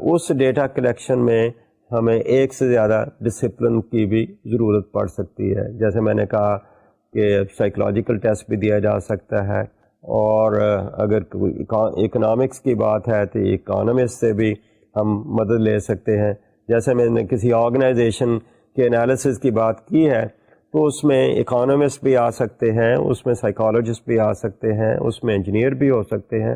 اس ڈیٹا کلیکشن میں ہمیں ایک سے زیادہ ڈسپلن کی بھی ضرورت پڑ سکتی ہے. جیسے میں نے کہا کہ سائیکولوجیکل ٹیسٹ بھی دیا جا سکتا ہے, اور اگر کوئی اکنامکس کی بات ہے تو اکانومسٹ سے بھی ہم مدد لے سکتے ہیں. جیسے میں نے کسی آرگنائزیشن کے انالیسس کی بات کی ہے تو اس میں اکانومسٹ بھی آ سکتے ہیں, اس میں سائیکالوجسٹ بھی آ سکتے ہیں, اس میں انجینئر بھی ہو سکتے ہیں.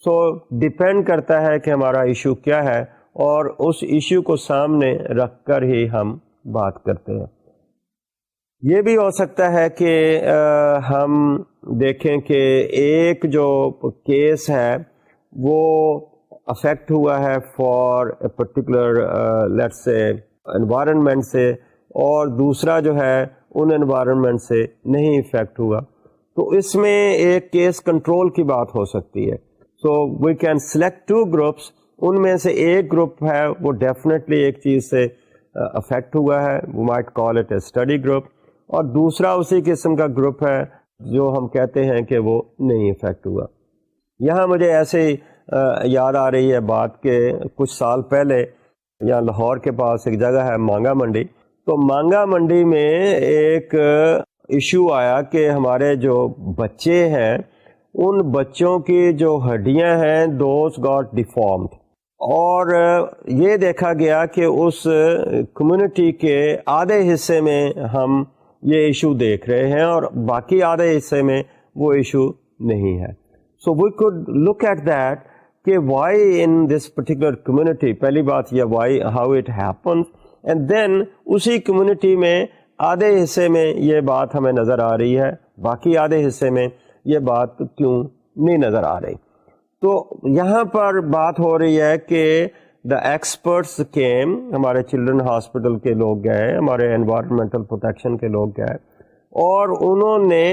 سو ڈپینڈ کرتا ہے کہ ہمارا ایشو کیا ہے, اور اس ایشو کو سامنے رکھ کر ہی ہم بات کرتے ہیں. یہ بھی ہو سکتا ہے کہ ہم دیکھیں کہ ایک جو کیس ہے وہ افیکٹ ہوا ہے for a particular let's say environment سے, اور دوسرا جو ہے ان انوائرمنٹ سے نہیں افیکٹ ہوا, تو اس میں ایک کیس کنٹرول کی بات ہو سکتی ہے. So we can select two groups, ان میں سے ایک گروپ ہے وہ ڈیفینیٹلی ایک چیز سے افیکٹ ہوا ہے, we might call it a study group, اور دوسرا اسی قسم کا گروپ ہے جو ہم کہتے ہیں کہ وہ نہیں افیکٹ ہوا. یہاں مجھے ایسے یاد آ رہی ہے بات کہ کچھ سال پہلے یہاں لاہور کے پاس ایک جگہ ہے مانگا منڈی، تو مانگا منڈی میں ایک ایشو آیا کہ ہمارے جو بچے ہیں ان بچوں کی جو ہڈیاں ہیں دوز گاٹ ڈیفارمڈ، اور یہ دیکھا گیا کہ اس کمیونٹی کے آدھے حصے میں ہم یہ ایشو دیکھ رہے ہیں اور باقی آدھے حصے میں وہ ایشو نہیں ہے. So we could look at that کہ why in this particular community, پہلی بات یہ why how it happens, and then اسی کمیونٹی میں آدھے حصے میں یہ بات ہمیں نظر آ رہی ہے، باقی آدھے حصے میں یہ بات کیوں نہیں نظر آ رہی. تو یہاں پر بات ہو رہی ہے کہ دا ایکسپرٹس کیم، ہمارے چلڈرن ہاسپٹل کے لوگ گئے، ہمارے انوائرمنٹل پروٹیکشن کے لوگ گئے، اور انہوں نے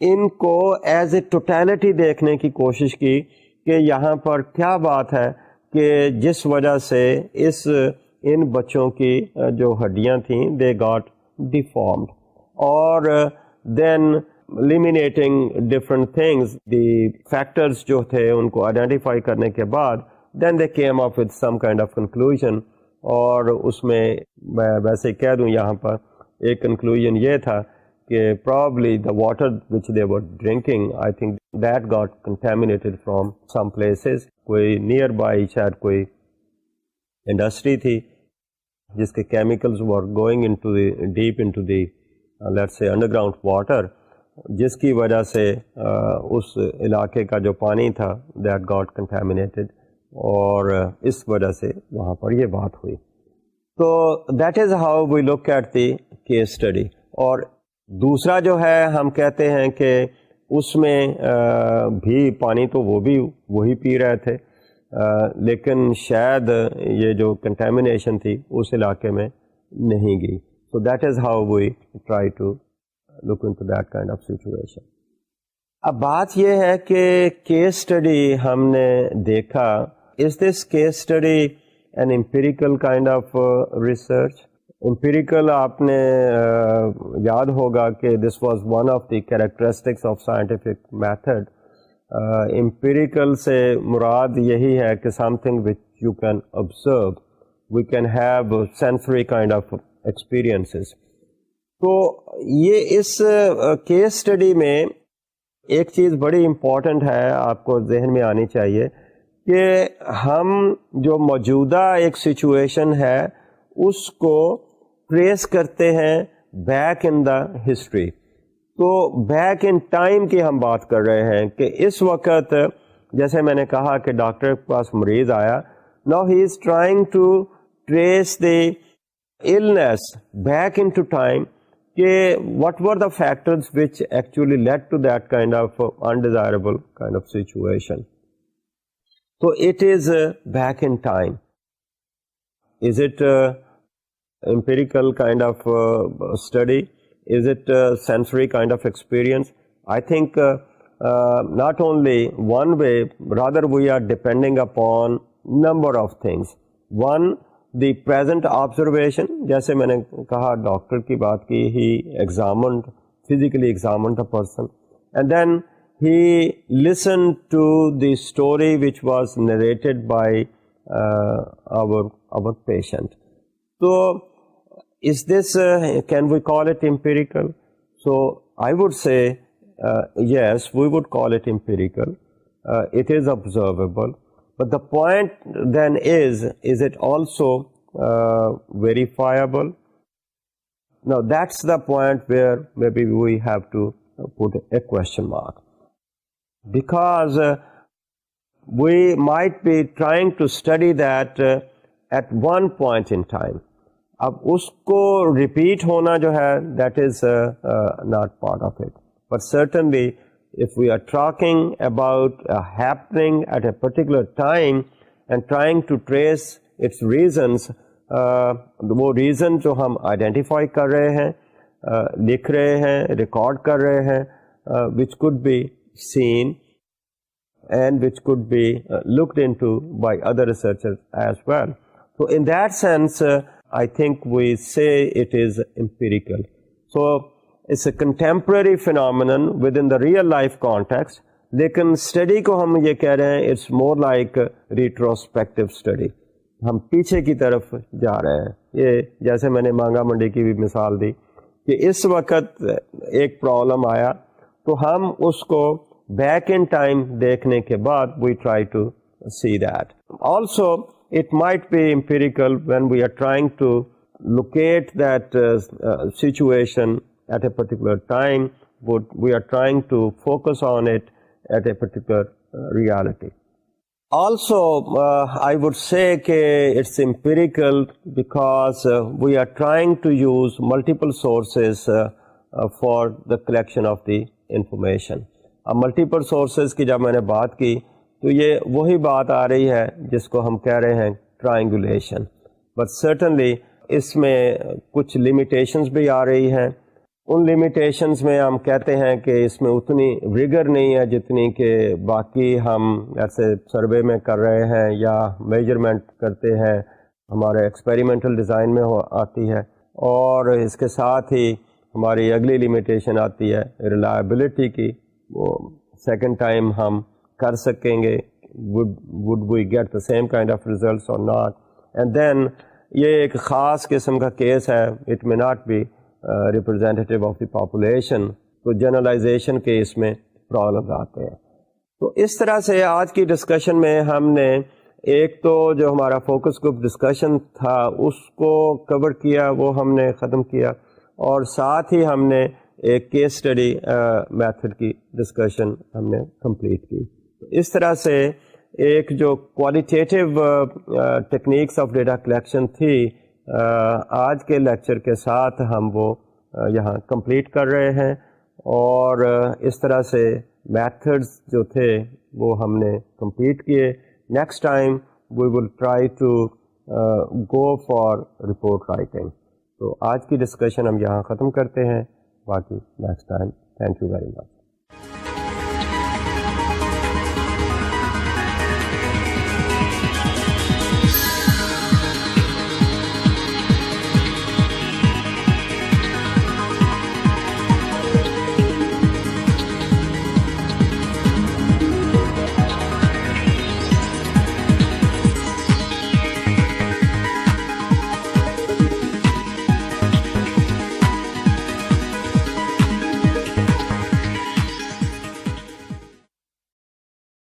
ان کو ایز اے ٹوٹیلٹی دیکھنے کی کوشش کی کہ یہاں پر کیا بات ہے کہ جس وجہ سے ان بچوں کی جو ہڈیاں تھیں دے گاٹ ڈیفارمڈ، اور دین eliminating different things, the factors جو تھے ان کو identify کرنے کے بعد then they came up with some kind of conclusion، اور اس میں میں ویسے کہہ دوں یہاں پر ایک conclusion یہ تھا کہ probably the water which they were drinking, I think that got contaminated from some places. کوئی near by شاید کوئی انڈسٹری تھی جس کے chemicals were going into the deep into the let's say underground water، جس کی وجہ سے اس علاقے کا جو پانی تھا دیٹ گاٹ کنٹامینیٹڈ، اور اس وجہ سے وہاں پر یہ بات ہوئی. تو that is how we look at the case study. اور دوسرا جو ہے ہم کہتے ہیں کہ اس میں بھی پانی تو وہ بھی وہی پی رہے تھے، لیکن شاید یہ جو کنٹامینیشن تھی اس علاقے میں نہیں گئی. So that is how we try to look into that kind of situation. اب بات یہ ہے کہ کیس اسٹڈی ہم نے دیکھا، is this case study an empirical kind of research? Empirical آپ نے یاد ہوگا کہ this was one of the characteristics of scientific method. Empirical سے مراد یہی ہے کہ something which you can observe, we can have sensory kind of experiences. تو یہ اس کیس اسٹڈی میں ایک چیز بڑی امپورٹنٹ ہے آپ کو ذہن میں آنی چاہیے کہ ہم جو موجودہ ایک سچویشن ہے اس کو ٹریس کرتے ہیں بیک ان دا ہسٹری. تو بیک ان ٹائم کی ہم بات کر رہے ہیں کہ اس وقت جیسے میں نے کہا کہ ڈاکٹر کے پاس مریض آیا، now he is trying to trace the illness back into time کہ what were the factors which actually led to that kind of undesirable kind of situation. So it is back in time. Is it empirical kind of study? Is it sensory kind of experience? I think not only one way, rather we are depending upon number of things. One, the present observation، جیسے میں نے کہا doctor کی بات کی، he examined, physically examined the person, and then he listened to the story which was narrated by our patient. So is this can we call it empirical? So I would say yes, we would call it empirical. It is observable. But the point then is it also verifiable? Now that's the point where maybe we have to put a question mark, because we might be trying to study that at one point in time. اب اس کو repeat ہونا جو ہے that is not part of it. But certainly if we are talking about a happening at a particular time and trying to trace its reasons, وہ reason جو ہم identify کر رہے ہیں، لکھ رہے ہیں، ریکارڈ کر رہے ہیں، which could be seen and which could be looked into by other researchers as well. So in that sense, I think we say it is empirical. So it's a contemporary phenomenon within the real life context, لیکن study کو ہم یہ کہہ رہے ہیں it's more like retrospective study, ہم پیچھے کی طرف جا رہے ہیں. یہ جیسے میں نے مانگا منڈی کی بھی مثال دی کہ اس وقت ایک پرابلم آیا تو ہم اس کو بیک ان ٹائم دیکھنے کے بعد we try to see that. Also it might be empirical when we are trying to locate that situation at a particular time, but we are trying to focus on it at a particular reality. Also, I would say that it's empirical because we are trying to use multiple sources for the collection of the information. اب multiple sources کی جب میں نے بات کی تو یہ وہی بات آ رہی ہے جس کو ہم کہہ رہے ہیں ٹرائنگولیشن. بٹ سرٹنلی اس میں کچھ لمیٹیشنز بھی آ رہی ہیں. ان لمیٹیشنز میں ہم کہتے ہیں کہ اس میں اتنی ریگر نہیں ہے جتنی کہ باقی ہم ایسے سروے میں کر رہے ہیں یا میجرمنٹ کرتے ہیں ہمارے ایکسپیریمنٹل ڈیزائن میں آتی ہے. اور اس کے ساتھ ہی ہماری اگلی لمیٹیشن آتی ہے ریلائبلٹی کی. وہ سیکنڈ ٹائم ہم کر سکیں گے would we get the same kind of results or not. And then یہ ایک خاص قسم کا کیس ہے, it may not be representative of the population, تو جنرلائزیشن کے اس میں پرابلمز آتے ہیں. تو اس طرح سے آج کی ڈسکشن میں ہم نے ایک تو جو ہمارا فوکس گروپ ڈسکشن تھا اس کو کور کیا, وہ ہم نے ختم کیا, اور ساتھ ہی ہم نے ایک کیس اسٹڈی میتھڈ کی ڈسکشن ہم نے کمپلیٹ کی. اس طرح سے ایک جو qualitative techniques of data collection تھی آج کے لیکچر کے ساتھ ہم وہ یہاں کمپلیٹ کر رہے ہیں, اور اس طرح سے میتھڈز جو تھے وہ ہم نے کمپلیٹ کیے. Next time we will try to go for report writing. تو آج کی ڈسکشن ہم یہاں ختم کرتے ہیں, باقی next time. Thank you very much.